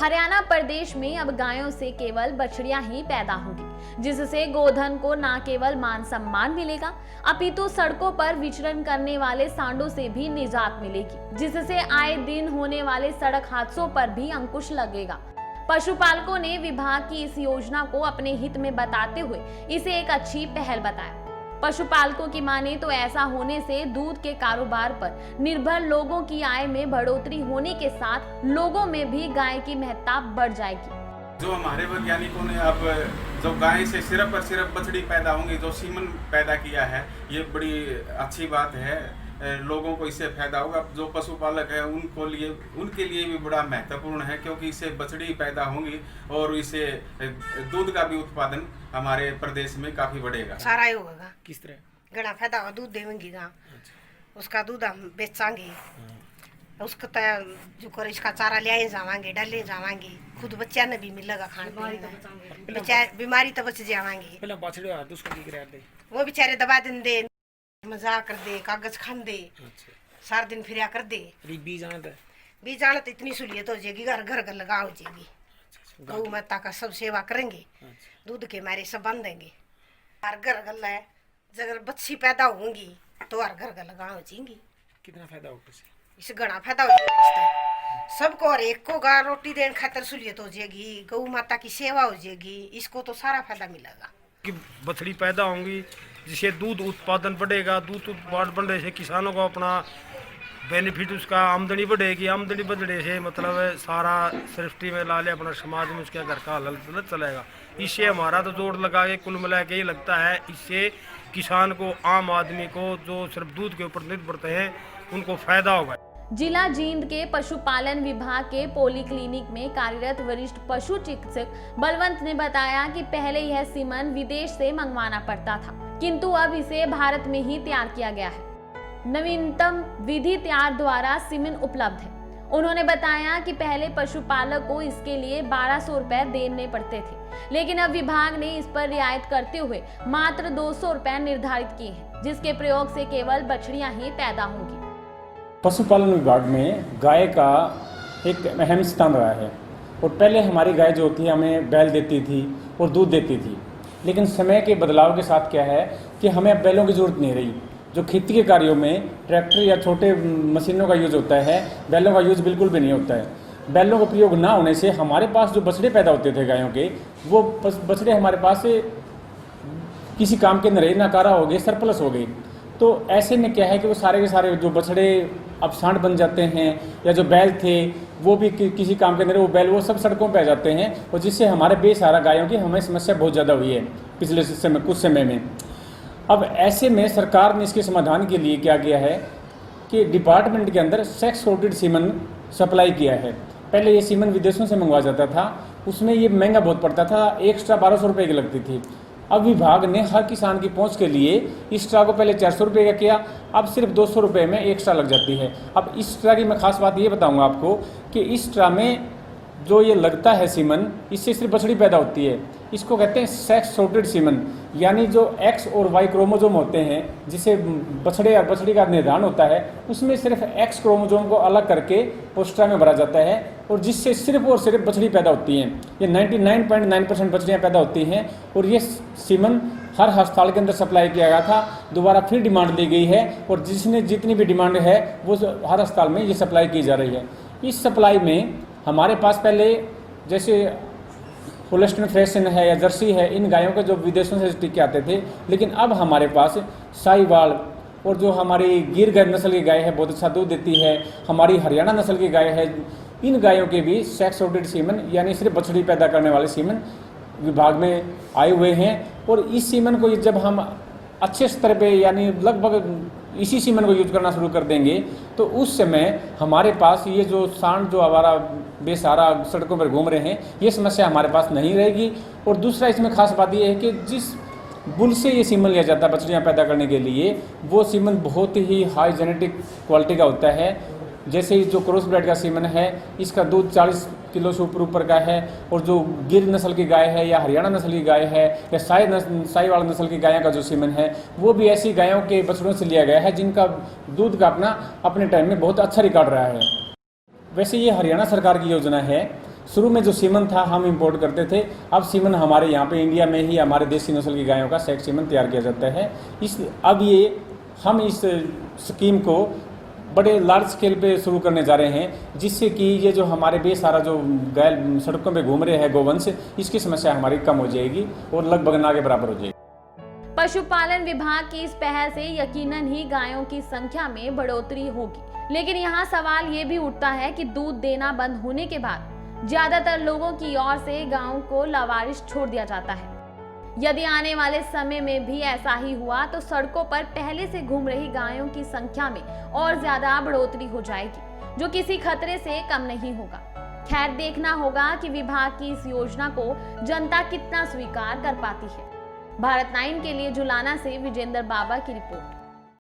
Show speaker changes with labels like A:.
A: हरियाणा प्रदेश में अब गायों से केवल बछड़ियां ही पैदा होंगी, जिससे गोधन को न केवल मान सम्मान मिलेगा, अपितु सड़कों पर विचरण करने वाले सांडों से भी निजात मिलेगी, जिससे आए दिन होने वाले सड़क हादसों पर भी अंकुश लगेगा। पशुपालकों ने विभाग की इस योजना को अपने हित में बताते हुए इसे एक अच्छी पहल बताया। पशुपालकों की माने तो ऐसा होने से दूध के कारोबार पर निर्भर लोगों की आय में बढ़ोतरी होने के साथ लोगों में भी गाय की महत्ता बढ़ जाएगी।
B: जो हमारे वैज्ञानिकों ने अब जो गाय से सिर्फ और सिर्फ बछड़ी पैदा होंगी, जो सीमन पैदा किया है, ये बड़ी अच्छी बात है। लोगों को इससे फायदा होगा। जो पशुपालक है उनके लिए भी बड़ा महत्वपूर्ण है, क्योंकि इससे बछड़ी पैदा होंगी और इससे दूध का भी उत्पादन हमारे प्रदेश में काफी बढ़ेगा।
C: सारा ही होगा।
D: किस तरह
C: घना फायदा होगा, दूध देवेंगी गाँ। उसका दूध हम बेचांगे, उसका जो कर इसका चारा ले जावांगे, डाले जावांगे, खुद बच्चा ने भी मिलेगा खाने पीने, बीमारी तो बच जावांगे।
D: पहले बछड़े हाथ उसको की करे
C: वो बेचारे दबा दिन दे, मजाक कर दे, कागज खान दे, सारा दिन फिर कर दे।
D: बीज
C: आना तो इतनी सहूलियत हो जाएगी, घर घर लगा हो जाएगी। गौ माता का सब सेवा करेंगे, दूध के मारे सब बांधेंगे। हर घर गला है, अगर बच्ची पैदा होंगी तो हर घर लगा हो जाएंगी।
D: कितना फायदा होगा
C: इससे घना फायदा हो जाएगा सबको, और एक को गा रोटी देने खातर सहूलियत हो जाएगी, गौ माता की सेवा हो जाएगी, इसको तो सारा फायदा मिलेगा।
E: कि बछड़ी पैदा होंगी जिससे दूध उत्पादन बढ़ेगा, दूध उत्पादन बढ़ने से किसानों को अपना बेनिफिट, उसका आमदनी बढ़ेगी, आमदनी बढ़ने से मतलब सारा सृष्टि में लाले अपना समाज में उसके घर का हल चलेगा। इससे हमारा तो जोड़ लगा के कुल मिला के ये लगता है, इससे किसान को, आम आदमी को जो सिर्फ दूध के ऊपर निर्भर हैं उनको फायदा होगा।
A: जिला जींद के पशुपालन विभाग के पॉलीक्लिनिक में कार्यरत वरिष्ठ पशु चिकित्सक बलवंत ने बताया कि पहले यह सीमन विदेश से मंगवाना पड़ता था, किंतु अब इसे भारत में ही तैयार किया गया है। नवीनतम विधि तैयार द्वारा सीमन उपलब्ध है। उन्होंने बताया कि पहले पशुपालक को इसके लिए 1200 रुपए देने पड़ते थे, लेकिन अब विभाग ने इस पर रियायत करते हुए मात्र 200 रुपए निर्धारित किए हैं, जिसके प्रयोग से केवल बछड़ियां ही पैदा होंगी।
F: पशुपालन विभाग में गाय का एक अहम स्थान रहा है, और पहले हमारी गाय जो होती है हमें बैल देती थी और दूध देती थी, लेकिन समय के बदलाव के साथ क्या है कि हमें अब बैलों की ज़रूरत नहीं रही। जो खेती के कार्यों में ट्रैक्टर या छोटे मशीनों का यूज़ होता है, बैलों का यूज़ बिल्कुल भी नहीं होता है। बैलों का प्रयोग ना होने से हमारे पास जो बछड़े पैदा होते थे गायों के, वो बछड़े हमारे पास किसी काम के न रहे, नाकारा हो गए, सरप्लस हो गए। तो ऐसे में क्या है कि वो सारे के सारे जो बछड़े अब सांड बन जाते हैं, या जो बैल थे वो भी किसी काम के अंदर, वो बैल वो सब सड़कों पे आ जाते हैं, और जिससे हमारे बेसहारा गायों की हमें समस्या बहुत ज़्यादा हुई है पिछले कुछ समय में। अब ऐसे में सरकार ने इसके समाधान के लिए क्या किया है कि डिपार्टमेंट के अंदर सेक्स सॉर्टेड सीमन सप्लाई किया है। पहले ये सीमन विदेशों से मंगवाया जाता था, उसमें ये महंगा बहुत पड़ता था, एक्स्ट्रा 1200 रुपये की लगती थी। अब विभाग ने हर किसान की पहुंच के लिए एक्स्ट्रा को पहले 400 रुपये का किया, अब सिर्फ 200 रुपये में एक्स्ट्रा लग जाती है। अब एक्स्ट्रा की मैं खास बात ये बताऊंगा आपको कि एक्स्ट्रा में जो ये लगता है सीमन, इससे सिर्फ बछड़ी पैदा होती है। इसको कहते हैं सेक्स सॉर्टेड सीमन, यानी जो एक्स और वाई क्रोमोजोम होते हैं, जिसे बछड़े और बछड़ी का निर्धारण होता है, उसमें सिर्फ एक्स क्रोमोजोम को अलग करके एक्स्ट्रा में भरा जाता है, और जिससे सिर्फ और सिर्फ बछड़ी पैदा होती हैं। ये 99.9% बछड़ियाँ पैदा होती हैं, और ये सीमन हर अस्पताल के अंदर सप्लाई किया गया था। दोबारा फिर डिमांड दी गई है, और जिसने जितनी भी डिमांड है वो हर अस्पताल में ये सप्लाई की जा रही है। इस सप्लाई में हमारे पास पहले जैसे होल्स्टीन फ्रिजियन है या जर्सी है, इन गायों के जो विदेशों से टीके आते थे, लेकिन अब हमारे पास साहिवाल और जो हमारी गिर गाय नस्ल की गाय है, बहुत अच्छा दूध देती है, हमारी हरियाणा नस्ल की गाय है, इन गायों के भी सेक्स सॉर्टेड सीमन यानी सिर्फ बछड़ी पैदा करने वाले सीमन विभाग में आए हुए हैं। और इस सीमन को जब हम अच्छे स्तर पे यानी लगभग इसी सीमन को यूज करना शुरू कर देंगे, तो उस समय हमारे पास ये जो सांड जो हमारा बेसहारा सड़कों पर घूम रहे हैं, ये समस्या हमारे पास नहीं रहेगी। और दूसरा इसमें खास बात ये है कि जिस बुल से ये सीमन लिया जाता है बछड़ियाँ पैदा करने के लिए, वो सीमन बहुत ही हाई जेनेटिक क्वालिटी का होता है। जैसे जो क्रॉस ब्रेड का सीमन है, इसका दूध 40 किलो से ऊपर का है, और जो गिर नस्ल की गाय है या हरियाणा नस्ल की गाय है या साहिवाल नस्ल की गायों का जो सीमन है, वो भी ऐसी गायों के बछड़ों से लिया गया है जिनका दूध का अपने टाइम में बहुत अच्छा रिकॉर्ड रहा है। वैसे ये हरियाणा सरकार की योजना है शुरू में जो सीमन था हम इंपोर्ट करते थे, अब सीमन हमारे यहाँ पे इंडिया में ही हमारे देसी नस्ल की गायों का सेट सीमन तैयार किया जाता है। अब हम इस स्कीम को बड़े लार्ज स्केल पे शुरू करने जा रहे हैं, जिससे कि ये जो हमारे बेसहारा जो गाय सड़कों पे घूम रहे हैं गोवंश, इसकी समस्या हमारी कम हो जाएगी और लगभग ना के बराबर हो जाएगी।
A: पशुपालन विभाग की इस पहल से यकीनन ही गायों की संख्या में बढ़ोतरी होगी, लेकिन यहाँ सवाल ये भी उठता है कि दूध देना बंद होने के बाद ज्यादातर लोगों की ओर से गायों को लावारिस छोड़ दिया जाता है। यदि आने वाले समय में भी ऐसा ही हुआ तो सड़कों पर पहले से घूम रही गायों की संख्या में और ज्यादा बढ़ोतरी हो जाएगी, जो किसी खतरे से कम नहीं होगा। खैर, देखना होगा कि विभाग की इस योजना को जनता कितना स्वीकार कर पाती है। भारत 9 के लिए जुलाना से विजेंद्र बाबा की रिपोर्ट।